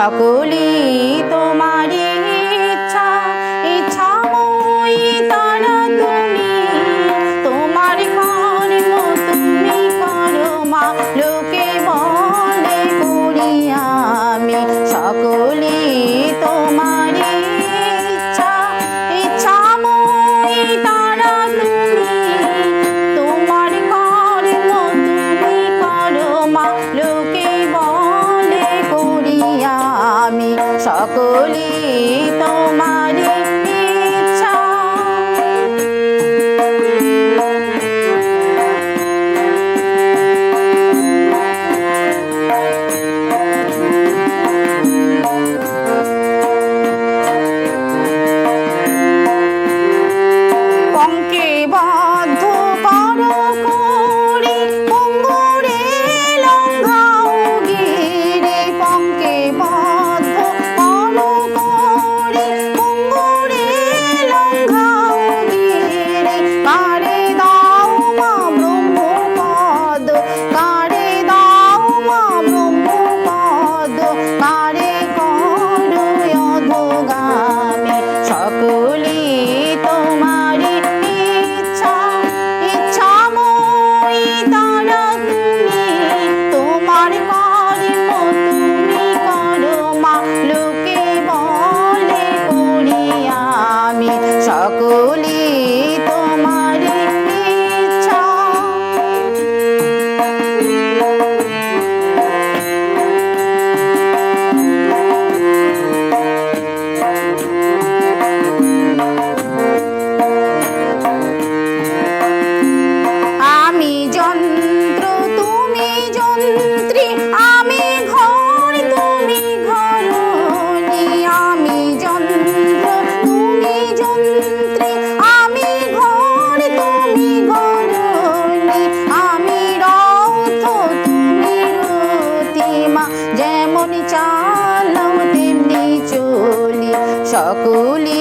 সকলি তোমারই ইচ্ছা, ইচ্ছাময়ী তারা তুমি, তোমার কর্ম তুমি করো মা, লোকে বলে করি আমি। সকলি তোমারই ইচ্ছা, ইচ্ছাময়ী তারা তুমি, তোমার কর্ম তুমি করো মা, লোকে বলে করি আমি। সকলি তোমারই ইচ্ছা। পঙ্কে বদ্ধ করো করি, পঙ্গুরে লঙ্ঘাও গিরি। পঙ্কে বদ্ধ করো করি, পঙ্গুরে লঙ্ঘাও গিরি। কারে দাও মা ব্রহ্মপদ, কারে দাও মা ব্রহ্মপদ, কারে করো অধোগামী। সকলি তোমারই ইচ্ছা, ইচ্ছাময়ী তারা তুমি, তোমার কর্ম তুমি করো মা, লোকে বলে করি আমি। সকলি তোমারই ইচ্ছা। আমি যন্ত্র তুমি যন্ত্রী, আমি ঘর তুমি ঘরণী। আমি যন্ত্র তুমি যন্ত্রী, আমি ঘর তুমি ঘরণী। আমি রথ তুমি রথী মা, যেমন চালাও তেমনি চলি। সকলি